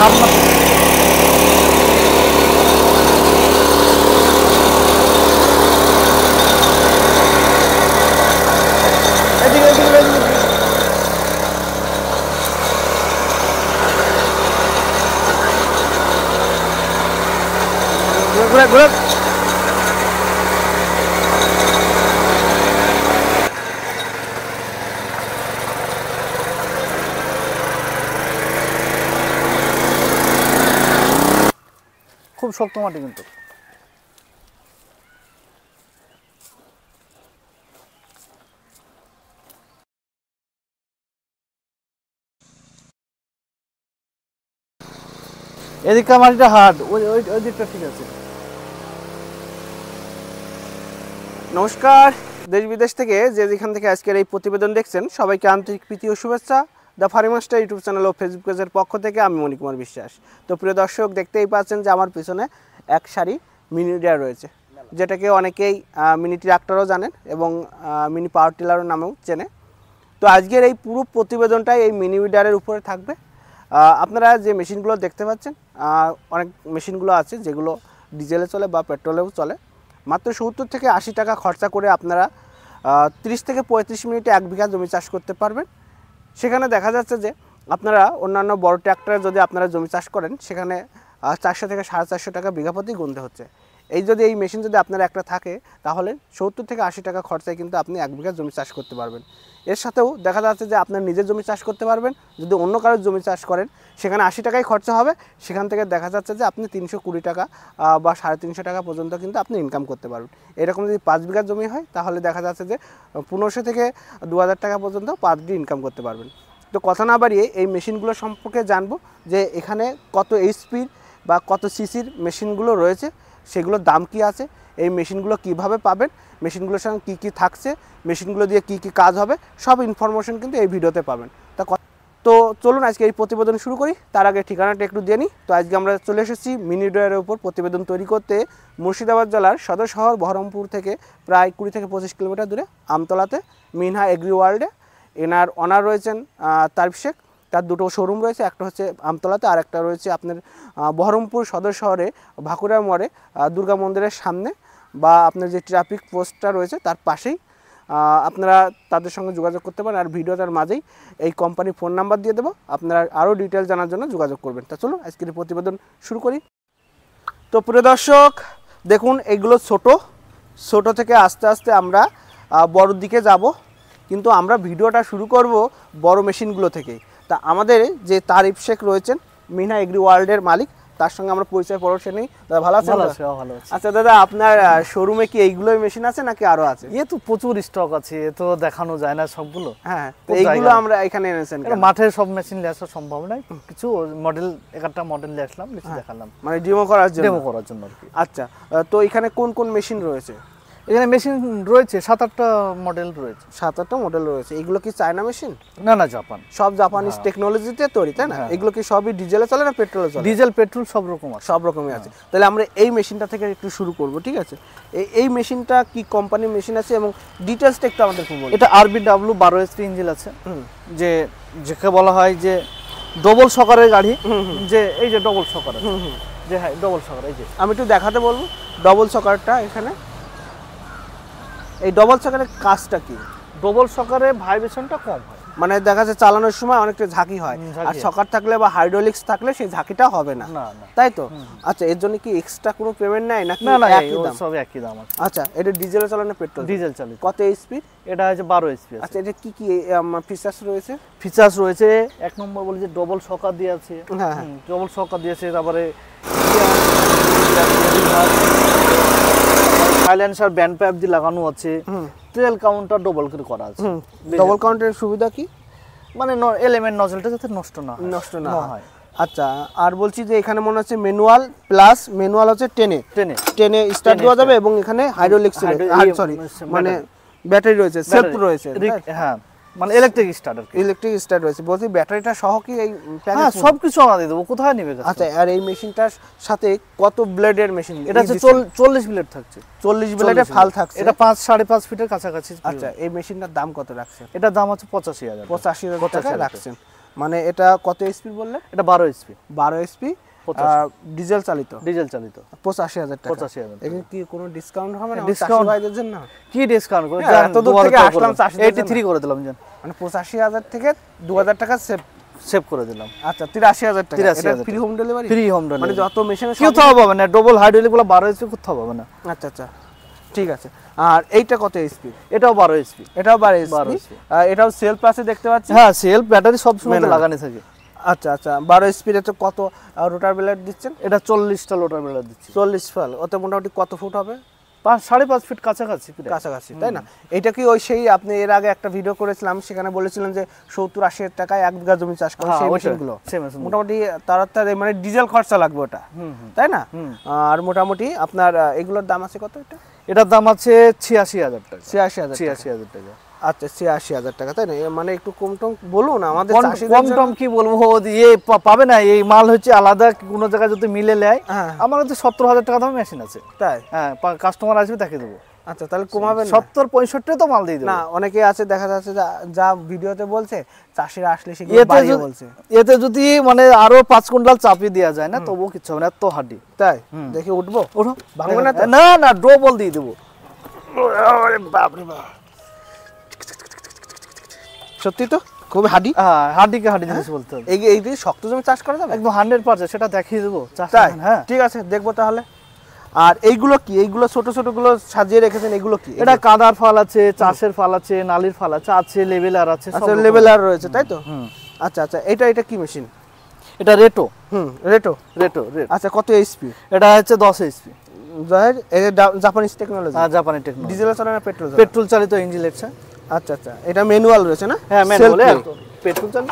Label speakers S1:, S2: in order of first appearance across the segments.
S1: সামনে
S2: ঘুরে
S1: খুব শক্ত মাটি কিন্তু এদিককার মাটিটা হার্ড, ওই দিকটা ঠিক আছে।
S2: নমস্কার, দেশ বিদেশ থেকে যেখান থেকে আজকের এই প্রতিবেদন দেখছেন সবাইকে আন্তরিক প্রীতি ও শুভেচ্ছা। The farming master YouTube channel ও ফেসবুক পেজের পক্ষ থেকে আমি মণিকুমার বিশ্বাস। তো প্রিয় দর্শক, দেখতেই পাচ্ছেন যে আমার পিছনে এক সারি মিনি ডিয়ার রয়েছে, যেটাকে অনেকেই মিনি ট্রাক্টরও জানেন এবং মিনি পাওয়ার টিলারের নামেও চেনে। তো আজকের এই পুরো প্রতিবেদনটাই এই মিনি ডিয়ারের উপরে থাকবে। আপনারা যে মেশিনগুলো দেখতে পাচ্ছেন, অনেক মেশিনগুলো আছে যেগুলো ডিজেলে চলে বা পেট্রোলেও চলে। মাত্র 70 থেকে 80 টাকা খরচা করে আপনারা 30 থেকে 35 মিনিটে 1 বিঘা জমি চাষ করতে পারবেন। সেখানে দেখা যাচ্ছে যে আপনারা অন্যান্য বড় ট্র্যাক্টরে যদি আপনারা জমি চাষ করেন, সেখানে 400 থেকে 450 টাকা বিঘা প্রতি গুনতে হচ্ছে। এই মেশিন যদি আপনার একটা থাকে, তাহলে 70 থেকে 80 টাকা খরচায় কিন্তু আপনি 1 বিঘা জমি চাষ করতে পারবেন। এর সাথেও দেখা যাচ্ছে যে আপনার নিজের জমি চাষ করতে পারবেন। যদি অন্য কারোর জমি চাষ করেন, সেখানে 80 টাকাই খরচা হবে, সেখান থেকে দেখা যাচ্ছে যে আপনি 320 টাকা বা 350 টাকা পর্যন্ত কিন্তু আপনি ইনকাম করতে পারবেন। এরকম যদি 5 বিঘা জমি হয়, তাহলে দেখা যাচ্ছে যে 1500 থেকে 2000 টাকা পর্যন্ত পার ডে ইনকাম করতে পারবেন। তো কথা না বাড়িয়ে এই মেশিনগুলো সম্পর্কে জানবো, যে এখানে কত এইচপির বা কত সিসির মেশিনগুলো রয়েছে, সেগুলোর দাম কি আছে, এই মেশিনগুলো কিভাবে পাবেন, মেশিনগুলোর সঙ্গে কী কী থাকছে, মেশিনগুলো দিয়ে কী কী কাজ হবে, সব ইনফরমেশন কিন্তু এই ভিডিওতে পাবেন। তো চলুন আজকে এই প্রতিবেদন শুরু করি। তার আগে ঠিকানাটা একটু দিয়ে নিই। তো আজকে আমরা চলে এসেছি মিনি ড্রয়ারের উপর প্রতিবেদন তৈরি করতে মুর্শিদাবাদ জেলার সদর শহর বহরমপুর থেকে প্রায় 20 থেকে 25 কিলোমিটার দূরে আমতলাতে মিনহা এগ্রি ওয়ার্ল্ডে। এনার অনার রয়েছেন তারিফ শেখ। তার দুটো শোরুম রয়েছে, একটা হচ্ছে আমতলাতে আর একটা রয়েছে আপনার বহরমপুর সদর শহরে ভাকুড়া মোড়ে দুর্গা মন্দিরের সামনে, বা আপনার যে ট্রাফিক পোস্টটা রয়েছে তার পাশেই। আপনারা তাদের সঙ্গে যোগাযোগ করতে পারেন। আর ভিডিওটার মাঝেই এই কোম্পানির ফোন নাম্বার দিয়ে দেবো, আপনারা আরও ডিটেলস জানার জন্য যোগাযোগ করবেন। তা চলুন আজকের প্রতিবেদন শুরু করি। তো প্রিয় দর্শক, দেখুন এইগুলো ছোট থেকে আস্তে আস্তে আমরা বড়োর দিকে যাব, কিন্তু আমরা ভিডিওটা শুরু করব বড় মেশিনগুলো থেকেই। তা আমাদের যে তারিফ শেখ রয়েছেন, মিনহা এগ্রি ওয়ার্ল্ডের মালিক, তার সঙ্গে আমরা পরিচয় পড়ছে নেই। দাদা ভালো আছেন?
S1: ভালো আছে।
S2: আচ্ছা দাদা, আপনার শোরুমে কি এইগুলোই মেশিন আছে নাকি আরো আছে?
S1: তো প্রচুর স্টক আছে, তো দেখানো যায় না সবগুলো।
S2: হ্যাঁ, তো এইগুলো আমরা এখানে এনেছেন কেন?
S1: মাঠে সব মেশিন নিয়ে আসা সম্ভব নয়, কিছু মডেল, একটা মডেল নিয়ে আসলাম, দেখালাম,
S2: মানে ডেমো করার জন্য
S1: আর কি।
S2: আচ্ছা, তো এখানে কোন কোন মেশিন রয়েছে?
S1: এখানে মেশিন রয়েছে 7-8টা মডেল রয়েছে।
S2: 7-8টা মডেল রয়েছে। এগুলো কি চায়না মেশিন?
S1: না, জাপান।
S2: সব জাপানিজ টেকনোলজিতে তৈরি, তাই না? এগুলো কি সবই ডিজেলে চলে না পেট্রোলে চলে?
S1: ডিজেল, পেট্রোল সব রকম আছে।
S2: সব রকমই আছে। তাহলে আমরা এই মেশিনটা থেকে একটু শুরু করব, ঠিক আছে? এই মেশিনটা কি কোম্পানির মেশিন আছে এবং ডিটেইলসটা একটু আমাদের বলুন।
S1: এটা RBW 12 HP ইঞ্জিন আছে, যেকে বলা হয় যে ডবল শকারের গাড়ি। যে এই যে ডবল শকার আছে, যে হ্যাঁ ডবল শকার, এই যে
S2: আমি একটু দেখাতে বলবো ডবল শকারটা এখানে। এই ডবল শকারের কাজটা কি?
S1: ডবল শকারে ভাইব্রেশনটা কম হয়,
S2: মানে দেখা যাচ্ছে চালানোর সময় অনেকটা ঝাঁকি হয়, আর শকার থাকলে বা হাইড্রোলিক্স থাকলে সেই ঝাঁকিটা হবে না, তাই তো? আচ্ছা, এর জন্য কি এক্সট্রা কোনো পেমেন্ট নেয় নাকি?
S1: না, সব একই দাম আছে।
S2: আচ্ছা, এটা ডিজেলে চালানো পেট্রোল?
S1: ডিজেল চালিত।
S2: কত এইচপি?
S1: এটা হচ্ছে 12 HP।
S2: আচ্ছা, এটা কি কি ফিচার্স রয়েছে?
S1: ফিচার্স রয়েছে, এক নম্বর বলি যে ডবল শকার দিয়েছে। হ্যাঁ, ডবল শকার দিয়েছে। তারপরে সাইলেন্সার ব্যান্ড পাইপ দিয়ে লাগানো আছে। তেল কাউন্টার ডবল করে করা আছে।
S2: ডবল কাউন্টারের সুবিধা কি?
S1: মানে এলিমেন্ট নজলটা যাতে নষ্ট না হয়।
S2: আচ্ছা, আর বলছি যে এখানে মনে হচ্ছে ম্যানুয়াল প্লাস ম্যানুয়াল হচ্ছে 10 স্টার্ট দেওয়া যাবে, এবং এখানে হাইড্রোলিক্স মানে ব্যাটারি রয়েছে, সেফ রয়েছে।
S1: হ্যাঁ, মানে ইলেকট্রিক
S2: স্টার্ট রয়েছে। বলছি ব্যাটারিটা সহ কি এই
S1: প্যাকেজ? হ্যাঁ, সবকিছু আমরা দিয়ে দেবো, কোথায় নেবে?
S2: আচ্ছা, আর এই মেশিনটার সাথে কত ব্লেডের মেশিন?
S1: এটা হচ্ছে 40 ব্লেড থাকছে।
S2: 40 ব্লেডের ফাল থাকছে।
S1: এটা 5-5.5 ফিটের কাছাকাছি।
S2: আচ্ছা, এই মেশিনটার দাম কত রাখছেন?
S1: এটার দাম হচ্ছে 85,000
S2: টাকা রাখছেন। মানে এটা কত এসপি বললেন?
S1: এটা 12 এসপি।
S2: 12 এসপি ডিজেল চালিত।
S1: ডিজেল চালিত
S2: 85,000 টাকা।
S1: 85,000।
S2: এখানে কি কোনো ডিসকাউন্ট হবে না
S1: ডিসকাউন্ট
S2: ভাইদের জন্য?
S1: কি ডিসকাউন্ট করে
S2: জান এত দূর থেকে আসলাম
S1: 83 করে দিলাম জান।
S2: মানে 85,000 থেকে 2,000 টাকা
S1: সেভ করে দিলাম।
S2: আচ্ছা 83,000 টাকা।
S1: 83,000
S2: এটা free home delivery?
S1: Free home delivery.
S2: মানে যত মেশিনের
S1: কি তো হবে না, ডবল হাইড্রোলিক গুলো 12 এসপি কোথাও হবে না।
S2: আচ্ছা আচ্ছা ঠিক আছে। আর এইটা কত এসপি?
S1: এটাও 12 এসপি।
S2: এটাও 12 এসপি। এটাও সেলফ আছে দেখতে পাচ্ছি।
S1: হ্যাঁ সেলফ, ব্যাটারি সব সময় লাগানো থাকে।
S2: আচ্ছা আচ্ছা 12 এসপির এতে কত রোটার ব্লেড দিচ্ছেন?
S1: এটা 40টা লোটার বেলা দিচ্ছি।
S2: 40 ফল। ওতে মোটামুটি কত ফুট হবে?
S1: 5.5 ফিট কাছাকাছি।
S2: কাছাকাছি তাই না? এটা কি ওই সেই আপনি এর আগে একটা ভিডিও করেছিলাম সেখানে বলেছিলেন যে 70-80 টাকায় 1 বিঘা জমি চাষ করে সেই মেশিনগুলো মোটামুটি তাড়াতাড়ি মানে ডিজেল খরচা লাগবে ওটা, তাই না? আর মোটামুটি আপনার এগুলোর দাম আছে কত?
S1: এটার দাম আছে 86,000 টাকা।
S2: 86,000 টাকা। আচ্ছা 86,000 টাকা তাই না? মানে একটু কম টম বলুন আমাদের চাষিদের।
S1: কম টম কি বলবো, পাবে না এই মাল হচ্ছে আলাদা কোনো জায়গায় যদি মিলে নেয়। আমার কাছে 70,000 টাকা দাম মেশিন আছে। তাই? হ্যাঁ কাস্টমার আসবে তাকে দেবো।
S2: আচ্ছা তাহলে কমাবেন?
S1: 70-65 তো মাল দিয়ে দেবো।
S2: না অনেকে আছে দেখা যাচ্ছে যা ভিডিওতে বলছে চাষিরা আসলে সেগুলো বাড়িয়ে বলছে।
S1: এতে যদি মানে আরো 5 কুইন্টাল চাপিয়ে দেওয়া যায় না তবুও কিছু হবে না, এত হাড্ডি।
S2: তাই? দেখি উঠবো?
S1: ওঠো।
S2: ভাঙবে না তো?
S1: না না ডবল দিয়ে দেবো।
S2: আরে বাপ রে বাপ, সত্যি তো খুব হাডি।
S1: হ্যাঁ হাড্ডিকে হাড্ডি জিনিস বলতে হবে।
S2: এই দিয়ে শক্ত জমি চাষ করা যাবে
S1: একদম 100%, সেটা দেখিয়ে দেবো।
S2: তাই? হ্যাঁ ঠিক আছে দেখবো তাহলে। আর এইগুলো কি? এইগুলো ছোট ছোট গুলো সাজিয়ে রেখেছেন, এগুলো কি?
S1: এটা কাদার ফাল আছে, চাষের ফাল আছে, নালির ফাল আছে লেভেলার আছে।
S2: আচ্ছা লেভেলার রয়েছে তাই তো? আচ্ছা আচ্ছা এটা কি মেশিন?
S1: এটা রেটো।
S2: রেটো। আচ্ছা কত এইচপি?
S1: এটা হচ্ছে 10 এইচপি।
S2: Japanese technology.
S1: জাপানি টেকনোলজি।
S2: ডিজেল চালানো না পেট্রোল?
S1: পেট্রোল চালিত ইঞ্জিন আছে।
S2: আচ্ছা আচ্ছা এটা ম্যানুয়াল রয়েছে না?
S1: হ্যাঁ ম্যানুয়াল একদম পেট্রোল চালিত।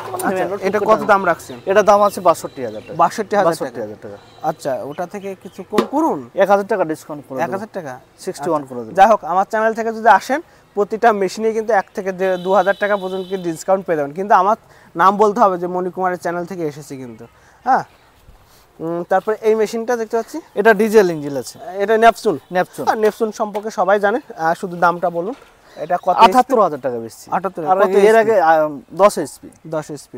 S2: এটা কত দাম রাখছেন?
S1: এটা দাম আছে 62,000 টাকা।
S2: 62,000 টাকা। আচ্ছা ওটা থেকে কিছু কম করুন।
S1: 1,000 টাকা ডিসকাউন্ট করে
S2: 1,000 টাকা
S1: 61 করে দেব।
S2: যাই হোক আমার চ্যানেল থেকে যদি আসেন প্রতিটা মেশিনে কিন্তু 1 থেকে 2,000 টাকা পর্যন্ত ডিসকাউন্ট পেয়ে যাবেন, কিন্তু আমার নাম বলতে হবে যে মণি কুমারের চ্যানেল থেকে এসেছি কিন্তু। হ্যাঁ তারপরে এই মেশিনটা দেখতে পাচ্ছি,
S1: এটা ডিজেল ইঞ্জিন আছে।
S2: এটা নেপচুন।
S1: নেপচুন
S2: সম্পর্কে সবাই জানে, শুধু দামটা বলুন। এটা কত?
S1: 78,000 টাকা বেশি।
S2: 78।
S1: আর এর আগে 10 এইচপি।
S2: 10 এইচপি।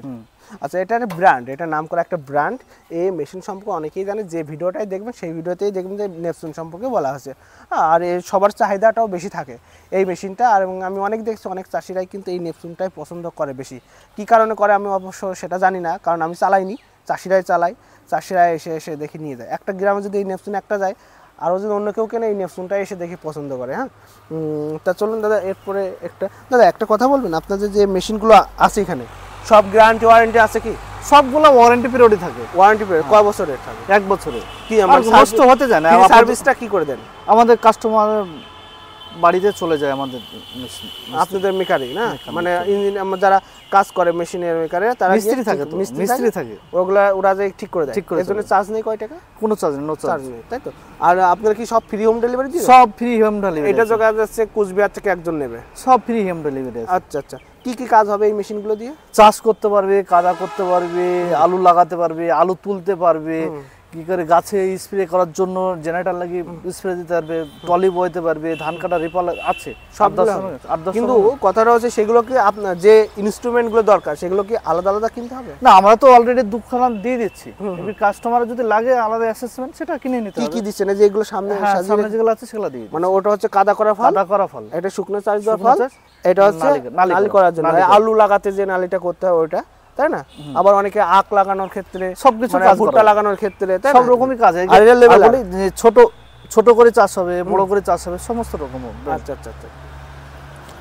S2: আচ্ছা এটা একটা ব্র্যান্ড, এটা নাম করা একটা ব্র্যান্ড। এই মেশিন সম্পর্কে অনেকেই জানে, যে ভিডিওটাই দেখবেন সেই ভিডিওতেই দেখবেন যে নেপচুন সম্পর্কে বলা হয়েছে। আর এই সবার চাহিদাটাও বেশি থাকে এই মেশিনটা। আর এবং আমি অনেক দেখছি অনেক চাষিরাই কিন্তু এই নেপচুনটাই পছন্দ করে বেশি। কি কারণে করে আমি অবশ্য সেটা জানি না, কারণ আমি চালাইনি, চাষিরাই চালায়। চাষিরা এসে দেখে নিয়ে যায়। একটা গ্রামে যদি এই নেপচুন একটা যায়, আরও যদি অন্য কেউ কেনে এই নেপচুনটা এসে দেখে পছন্দ করে। হ্যাঁ তা চলুন দাদা এরপরে একটা কথা বলবেন, আপনাদের যে মেশিনগুলো আছে এখানে সব গ্যারান্টি ওয়ারেন্টি আছে কি?
S1: সবগুলো ওয়ারেন্টি পিরিয়ডই থাকে।
S2: ওয়ারেন্টি পিরিয়ড কয় বছরের থাকে?
S1: 1 বছরের।
S2: কি আমার
S1: নষ্ট হতে যায় না।
S2: সার্ভিসটা কি করে দেন?
S1: আমাদের কাস্টমার বাড়িতে চলে যায় আমাদের মেশিন।
S2: আপনাদের মেকারি না, মানে ইঞ্জিন যারা কাজ করে মেশিনের মেকারে তারা
S1: মিস্ত্রি থাকে তো, মিস্ত্রি থাকে,
S2: ওরা যে ঠিক করে দেয়। এর জন্য চার্জ নেই? কয় টাকা?
S1: কোনো চার্জ নেই, নো চার্জ
S2: নেই তাই তো? আর আপনারা কি সব ফ্রি হোম ডেলিভারি দিবেন?
S1: সব ফ্রি হোম ডেলিভারি।
S2: এটা যোগা যাচ্ছে কুচবিহার থেকে একজন নেবে,
S1: সব ফ্রি হোম ডেলিভারি আছে।
S2: আচ্ছা আচ্ছা কি কি কাজ হবে এই মেশিনগুলো দিয়ে?
S1: চাষ করতে পারবে, কাদা করতে পারবে, আলু লাগাতে পারবে, আলু তুলতে পারবে, কি করে গাছে স্প্রে করার জন্য জেনারেটর লাগিয়ে স্প্রে দিতে পারবে, টলি বইতে পারবে, ধান কাটা রিপার আছে সব।
S2: কিন্তু কথাটা হচ্ছে সেগুলো কি আপনার যে ইনস্ট্রুমেন্টগুলো দরকার সেগুলো কি আলাদা আলাদা কিনতে হবে?
S1: না আমরা তো অলরেডি দুখানা দিয়ে দিচ্ছি। এবার কাস্টমার যদি লাগে আলাদা অ্যাসেসমেন্ট সেটা কিনে নিতে হবে।
S2: কি কি দিচ্ছেন? যে এগুলো সামনে
S1: সামনে যেগুলো আছে সেগুলো দিয়ে,
S2: মানে ওটা হচ্ছে কাদা করা ফল, এটা শুকনো চাষ দেওয়া ফল, এটা হচ্ছে নালি করার জন্য আলু লাগাতে যে নালিটা করতে হয় ওটা, তাই না? আবার অনেকে আখ লাগানোর ক্ষেত্রে,
S1: সবকিছু
S2: ভুট্টা লাগানোর ক্ষেত্রে,
S1: সব রকমই কাজ। ছোট ছোট করে চাষ হবে, বড় করে চাষ হবে, সমস্ত রকম।
S2: আচ্ছা আচ্ছা আচ্ছা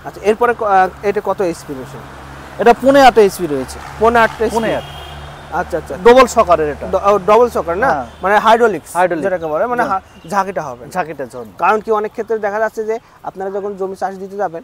S2: আচ্ছা এরপরে এটা কত এইচপি মেশিন?
S1: এটা 8.5 এইচপি রয়েছে। 8.5।
S2: আচ্ছা আচ্ছা
S1: ডবল শকারের। এটা
S2: ডবল শকার না, মানে হাইড্রোলিক্স যেটাকে বলে, মানে ঝাঁকিটা হবে।
S1: ঝাঁকিটার জন্য,
S2: কারণ কি অনেক ক্ষেত্রে দেখা যাচ্ছে যে আপনারা যখন জমি চাষ দিতে যাবেন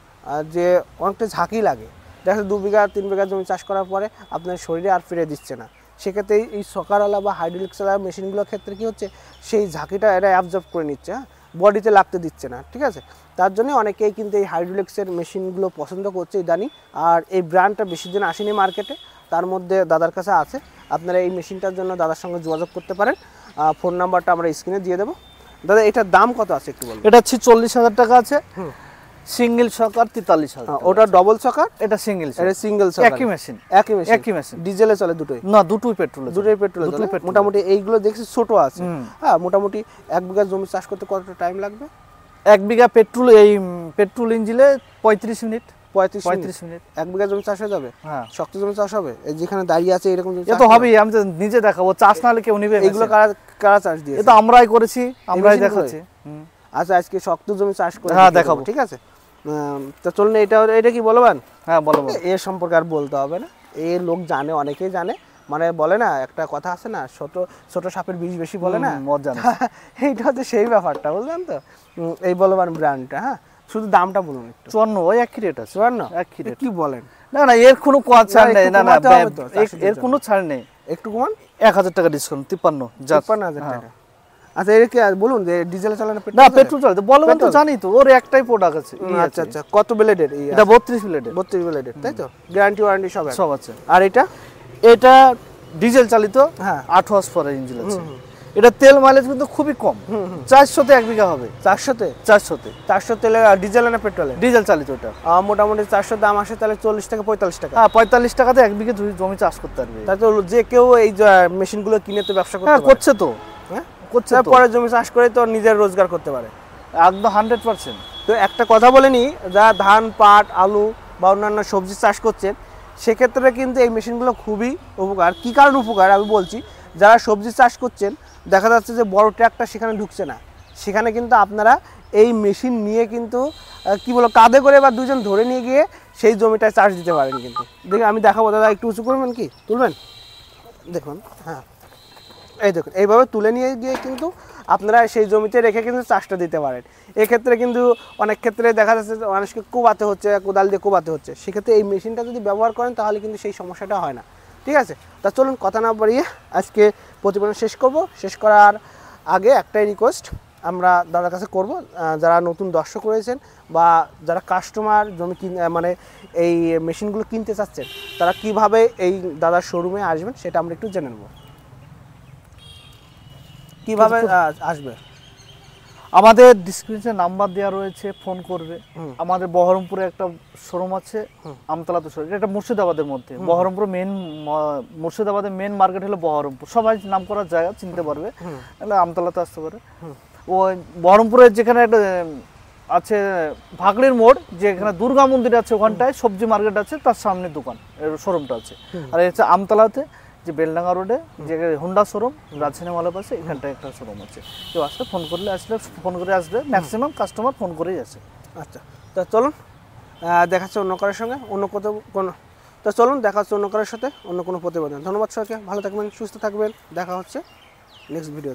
S2: যে অনেকটা ঝাঁকি লাগে, দেখা যাচ্ছে 2 বিঘা 3 বিঘা জমি চাষ করার পরে আপনার শরীরে আর ফিরে দিচ্ছে না। সেক্ষেত্রে এই শকারওয়ালা বা হাইড্রোলিক্সওয়ালা মেশিনগুলোর ক্ষেত্রে কি হচ্ছে, সেই ঝাঁকিটা এরা অ্যাবজর্ব করে নিচ্ছে, বডিতে লাগতে দিচ্ছে না। ঠিক আছে, তার জন্য অনেকেই কিন্তু এই হাইড্রোলিক্সের মেশিনগুলো পছন্দ করছে ইদানিং। আর এই ব্র্যান্ডটা বেশি দিন আসেনি মার্কেটে, তার মধ্যে দাদার কাছে আছে। আপনারা এই মেশিনটার জন্য দাদার সঙ্গে যোগাযোগ করতে পারেন, ফোন নাম্বারটা আমরা স্ক্রিনে দিয়ে দেবো। দাদা এটার দাম কত আছে একটু বলুন।
S1: এটা হচ্ছে 40,000 টাকা আছে। সিঙ্গেল শকার 43,000
S2: ওটা ডবল চকার,
S1: এটা সিঙ্গেল
S2: এটা সিঙ্গেল চকার,
S1: একই মেশিন
S2: একই মেশিন ডিজেলে চলে দুটোই?
S1: না, দুটোই পেট্রোলে,
S2: দুটোই পেট্রোলে চলে। মোটামুটি এইগুলো দেখছি ছোট আছে। হ্যাঁ, মোটামুটি 1 বিঘা জমি চাষ করতে কতটা টাইম লাগবে?
S1: 1 বিঘা পেট্রোল, এই পেট্রোল ইঞ্জিনে 35 মিনিট।
S2: 35 মিনিট 1 বিঘা জমি চাষ হয়ে যাবে?
S1: হ্যাঁ,
S2: শক্ত জমি চাষ হবে? এই যেখানে দাঁড়িয়ে আছে এরকম জমি
S1: এ তো হবেই, আমি তো নিজে দেখাবো, চাষ না হলে কেউ নিবে?
S2: এগুলো কারা কারা চাষ দিয়েছে?
S1: এটা আমরাই করেছি, আমরাই দেখাচ্ছি।
S2: আচ্ছা, আজকে শক্ত জমি চাষ করে
S1: হ্যাঁ, দেখাবো,
S2: ঠিক আছে? তো চলুন, এটা কি বলবেন?
S1: হ্যাঁ, বলো।
S2: এর সম্পর্কে আর বলতে হবে না, এর লোক জানে, অনেকেই জানে। মানে বলে না, একটা কথা আছে না, ছোট ছোট সাপের বিষ বেশি বলে না, এইটা হচ্ছে সেই ব্যাপারটা, বুঝলেন তো? এই বলবান ব্র্যান্ডটা। হ্যাঁ, শুধু দামটা বলুন একটু।
S1: 54, ওই একই রেট আছে।
S2: 54
S1: একই রেট।
S2: কি বলেন?
S1: না না, এর কোনো ছাড় নেই। না না, এর কোনো ছাড় নেই।
S2: একটু কমান,
S1: 1000 টাকা ডিসকাউন্ট।
S2: 53,000 টাকা। আচ্ছা, এর কি বলুন যে ডিজেলে চলে না
S1: না পেট্রোল চলে? বলবেন তো, জানি তো, ওর একটাই প্রোডাক্ট আছে।
S2: আচ্ছা আচ্ছা, কত ব্লেডের?
S1: এটা 32 ব্লেডের।
S2: 32 ব্লেডের, তাই তো? গ্যারান্টি ওয়ারেন্টি সব
S1: আছে।
S2: আর
S1: এটা ডিজেল চালিত। হ্যাঁ, 8 হর্স পাওয়ার ইঞ্জিন আছে। এটা তেল মাইলেজ কিন্তু খুবই কম। 400-তে 1 বিঘা হবে। 400-তে
S2: তেলে? ডিজেল না পেট্রোলে?
S1: ডিজেল চালিত। ওটা
S2: মোটামুটি 400 দাম আসে তাহলে 40 থেকে 45 টাকা।
S1: হ্যাঁ, 45 টাকাতে 1 বিঘা জমি চাষ করতে পারবে।
S2: তাই তো, যে কেউ এই মেশিনগুলো কিনে তো ব্যবসা করতে
S1: পারে। হ্যাঁ, করছে তো।
S2: করছে, পরে জমি চাষ করে তো নিজের রোজগার করতে পারে
S1: একদম 100%।
S2: তো একটা কথা বলে নি, যারা ধান, পাট, আলু বা অন্যান্য সবজি চাষ করছেন, সেক্ষেত্রে কিন্তু এই মেশিনগুলো খুবই উপকার। কী কারণ উপকার আমি বলছি। যারা সবজি চাষ করছেন, দেখা যাচ্ছে যে বড় ট্রাক্টর সেখানে ঢুকছে না, সেখানে কিন্তু আপনারা এই মেশিন নিয়ে কিন্তু কি বলো, কাঁধে করে বা দুজন ধরে নিয়ে গিয়ে সেই জমিটায় চাষ দিতে পারেন। কিন্তু দেখি আমি দেখাবো, দাদা একটু উঁচু করবেন, কি তুলবেন? দেখুন, হ্যাঁ, এই দেখুন, এইভাবে তুলে নিয়ে গিয়ে কিন্তু আপনারা সেই জমিতে রেখে কিন্তু চাষটা দিতে পারেন। এক্ষেত্রে কিন্তু অনেক ক্ষেত্রে দেখা যাচ্ছে যে মানুষকে কোবাতে হচ্ছে, কোদাল দিয়ে কোবাতে হচ্ছে। সেক্ষেত্রে এই মেশিনটা যদি ব্যবহার করেন তাহলে কিন্তু সেই সমস্যাটা হয় না। ঠিক আছে? তা চলুন, কথা না বাড়িয়ে আজকে প্রতিবেদন শেষ করব। শেষ করার আগে একটাই রিকোয়েস্ট আমরা দাদার কাছে করব, যারা নতুন দর্শক রয়েছেন বা যারা কাস্টমার জমি মানে এই মেশিনগুলো কিনতে চাচ্ছেন, তারা কিভাবে এই দাদার শোরুমে আসবেন সেটা আমরা একটু জেনে নেব। কিভাবে আসবে?
S1: আমাদের ডিসক্রিপশনে নাম্বার দেওয়া রয়েছে, ফোন করবে। আমাদের বহরমপুরে একটা শোরুম আছে, আমতলাতে শোরুম। এটা মুর্শিদাবাদের মধ্যে। বহরমপুর মুর্শিদাবাদের মেন মার্কেট হলো বহরমপুর। সবাই নাম করার জায়গা, চিনতে পারবে। আমতলাতে আসতে পারে। ওই বহরমপুরের যেখানে একটা আছে ভাগড়ির মোড়, যেখানে দুর্গা মন্দির আছে, ওখানটায় সবজি মার্কেট আছে, তার সামনে দোকান, শোরুমটা আছে। আর হচ্ছে আমতলাতে যে বেলডাঙ্গা রোডে যে হোন্ডা শোরুম, রাজধানী মালের পাশে, এখানটায় একটা শোরুম আছে। কেউ আসলে ফোন করে আসবে। ম্যাক্সিমাম কাস্টমার ফোন করেই আসে।
S2: আচ্ছা, তা চলুন দেখাচ্ছে অন্য কারোর সঙ্গে, তা চলুন দেখা হচ্ছে অন্য কারোর সাথে অন্য কোনো প্রতিবেদন। ধন্যবাদ সবাইকে, ভালো থাকবেন, সুস্থ থাকবেন। দেখা হচ্ছে নেক্সট ভিডিও।